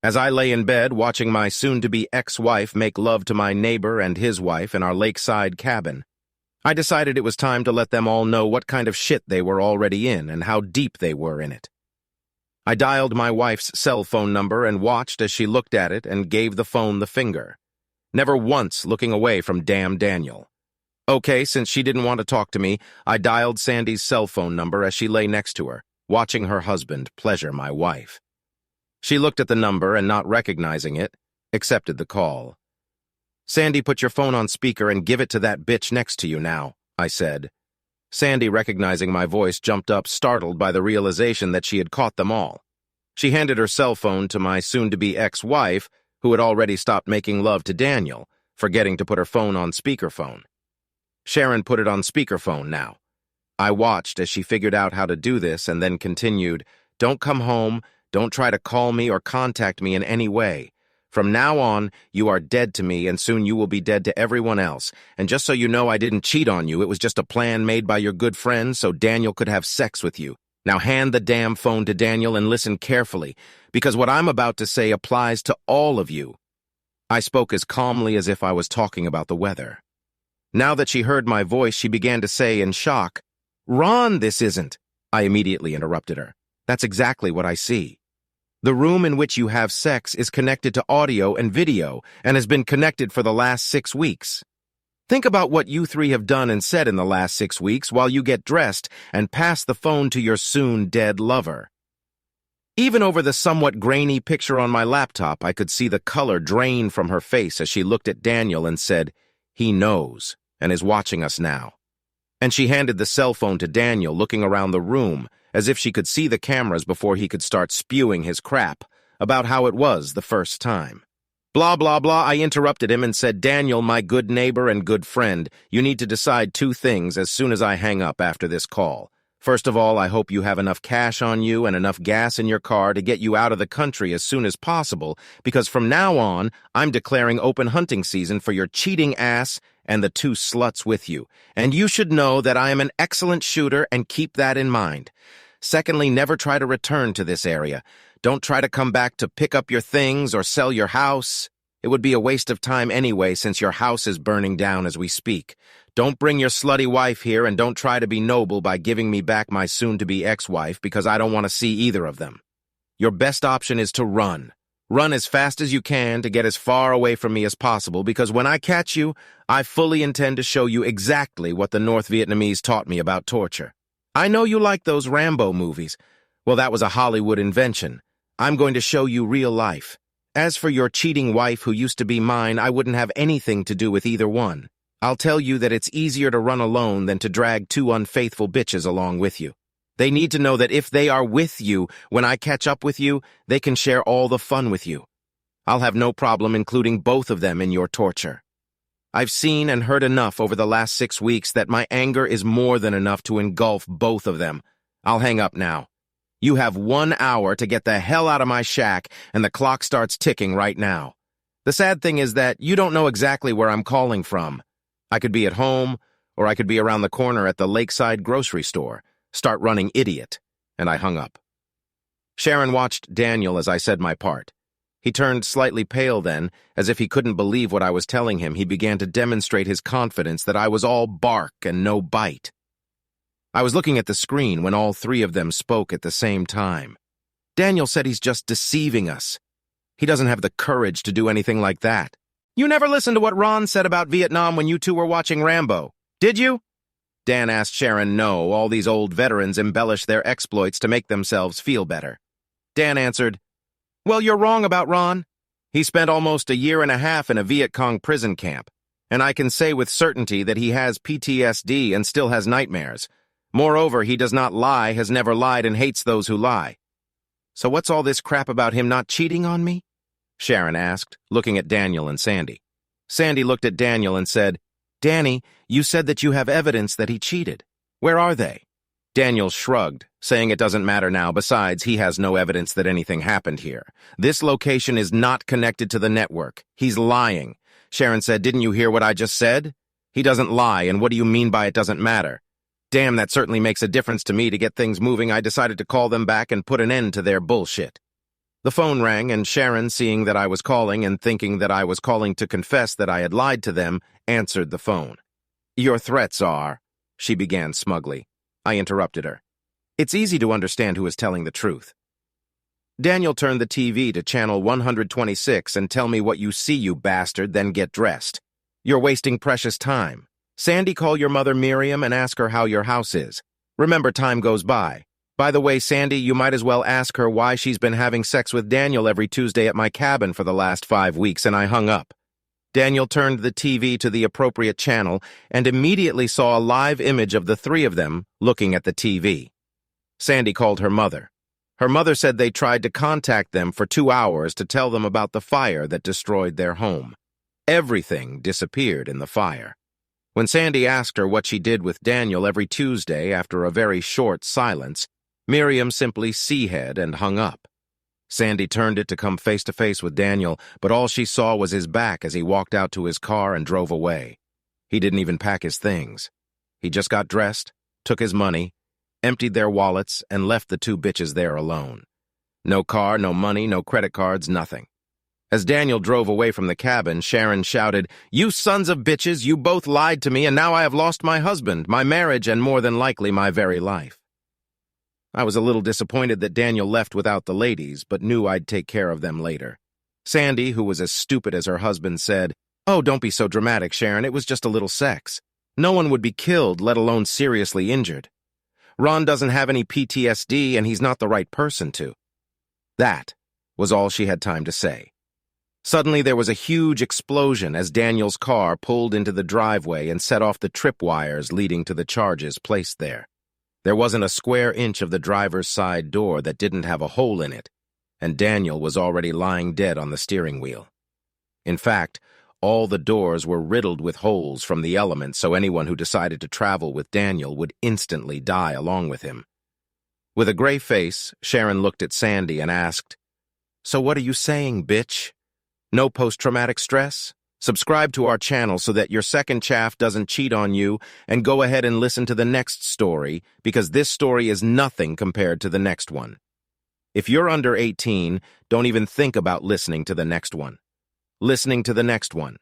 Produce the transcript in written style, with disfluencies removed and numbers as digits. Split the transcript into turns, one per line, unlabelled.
As I lay in bed watching my soon-to-be ex-wife make love to my neighbor and his wife in our lakeside cabin, I decided it was time to let them all know what kind of shit they were already in and how deep they were in it. I dialed my wife's cell phone number and watched as she looked at it and gave the phone the finger, never once looking away from damn Daniel. Okay, since she didn't want to talk to me, I dialed Sandy's cell phone number as she lay next to her, watching her husband pleasure my wife. She looked at the number and, not recognizing it, accepted the call. "Sandy, put your phone on speaker and give it to that bitch next to you now," I said. Sandy, recognizing my voice, jumped up, startled by the realization that she had caught them all. She handed her cell phone to my soon-to-be ex-wife, who had already stopped making love to Daniel, forgetting to put her phone on speakerphone. Sharon put it on speakerphone now. I watched as she figured out how to do this and then continued, "Don't come home, don't try to call me or contact me in any way. From now on, you are dead to me, and soon you will be dead to everyone else. And just so you know, I didn't cheat on you. It was just a plan made by your good friend so Daniel could have sex with you. Now hand the damn phone to Daniel and listen carefully, because what I'm about to say applies to all of you." I spoke as calmly as if I was talking about the weather. Now that she heard my voice, she began to say in shock, "Ron, this isn't." I immediately interrupted her. "That's exactly what I see. The room in which you have sex is connected to audio and video and has been connected for the last 6 weeks. Think about what you three have done and said in the last 6 weeks while you get dressed and pass the phone to your soon-dead lover." Even over the somewhat grainy picture on my laptop, I could see the color drain from her face as she looked at Daniel and said, "He knows and is watching us now." And she handed the cell phone to Daniel, looking around the room, as if she could see the cameras before he could start spewing his crap about how it was the first time. Blah, blah, blah, I interrupted him and said, "Daniel, my good neighbor and good friend, you need to decide 2 things as soon as I hang up after this call. First of all, I hope you have enough cash on you and enough gas in your car to get you out of the country as soon as possible, because from now on, I'm declaring open hunting season for your cheating ass and the 2 sluts with you. And you should know that I am an excellent shooter and keep that in mind. Secondly, never try to return to this area. Don't try to come back to pick up your things or sell your house. It would be a waste of time anyway, since your house is burning down as we speak. Don't bring your slutty wife here, and don't try to be noble by giving me back my soon-to-be ex-wife, because I don't want to see either of them. Your best option is to run. Run as fast as you can to get as far away from me as possible, because when I catch you, I fully intend to show you exactly what the North Vietnamese taught me about torture. I know you like those Rambo movies. Well, that was a Hollywood invention. I'm going to show you real life. As for your cheating wife who used to be mine, I wouldn't have anything to do with either one. I'll tell you that it's easier to run alone than to drag 2 unfaithful bitches along with you. They need to know that if they are with you, when I catch up with you, they can share all the fun with you. I'll have no problem including both of them in your torture. I've seen and heard enough over the last 6 weeks that my anger is more than enough to engulf both of them. I'll hang up now. You have 1 hour to get the hell out of my shack, and the clock starts ticking right now. The sad thing is that you don't know exactly where I'm calling from. I could be at home, or I could be around the corner at the lakeside grocery store. Start running idiot." And I hung up. Sharon watched Daniel as I said my part. He turned slightly pale then, as if he couldn't believe what I was telling him. He began to demonstrate his confidence that I was all bark and no bite. I was looking at the screen when all 3 of them spoke at the same time. Daniel said he's just deceiving us. He doesn't have the courage to do anything like that. "You never listened to what Ron said about Vietnam when you 2 were watching Rambo, did you?" Dan asked Sharon. "No, all these old veterans embellish their exploits to make themselves feel better." Dan answered, "Well, you're wrong about Ron. He spent almost 1.5 years in a Viet Cong prison camp, and I can say with certainty that he has PTSD and still has nightmares. Moreover, he does not lie, has never lied, and hates those who lie." "So what's all this crap about him not cheating on me?" Sharon asked, looking at Daniel and Sandy. Sandy looked at Daniel and said, "Danny, you said that you have evidence that he cheated. Where are they?" Daniel shrugged, saying it doesn't matter now. Besides, he has no evidence that anything happened here. This location is not connected to the network. He's lying. Sharon said, "Didn't you hear what I just said? He doesn't lie, and what do you mean by it doesn't matter?" Damn, that certainly makes a difference to me. To get things moving, I decided to call them back and put an end to their bullshit. The phone rang, and Sharon, seeing that I was calling and thinking that I was calling to confess that I had lied to them, answered the phone. "Your threats are," she began smugly. I interrupted her. "It's easy to understand who is telling the truth." "Daniel, turn the TV to channel 126 and tell me what you see, you bastard, then get dressed. You're wasting precious time. Sandy, call your mother Miriam and ask her how your house is. Remember, time goes by. By the way, Sandy, you might as well ask her why she's been having sex with Daniel every Tuesday at my cabin for the last 5 weeks," and I hung up. Daniel turned the TV to the appropriate channel and immediately saw a live image of the three of them looking at the TV. Sandy called her mother. Her mother said they tried to contact them for 2 hours to tell them about the fire that destroyed their home. Everything disappeared in the fire. When Sandy asked her what she did with Daniel every Tuesday after a very short silence, Miriam simply seahead and hung up. Sandy turned it to come face to face with Daniel, but all she saw was his back as he walked out to his car and drove away. He didn't even pack his things. He just got dressed, took his money, emptied their wallets, and left the two bitches there alone. No car, no money, no credit cards, nothing. As Daniel drove away from the cabin, Sharon shouted, "You sons of bitches, you both lied to me, and now I have lost my husband, my marriage, and more than likely my very life." I was a little disappointed that Daniel left without the ladies, but knew I'd take care of them later. Sandy, who was as stupid as her husband, said, "Oh, don't be so dramatic, Sharon. It was just a little sex. No one would be killed, let alone seriously injured. Ron doesn't have any PTSD, and he's not the right person to." That was all she had time to say. Suddenly, there was a huge explosion as Daniel's car pulled into the driveway and set off the tripwires leading to the charges placed there. There wasn't a square inch of the driver's side door that didn't have a hole in it, and Daniel was already lying dead on the steering wheel. In fact, all the doors were riddled with holes from the elements, so anyone who decided to travel with Daniel would instantly die along with him. With a gray face, Sharon looked at Sandy and asked, "So what are you saying, bitch? No post-traumatic stress? Subscribe to our channel so that your second chaff doesn't cheat on you, and go ahead and listen to the next story, because this story is nothing compared to the next one. If you're under 18, don't even think about listening to the next one. Listening to the next one.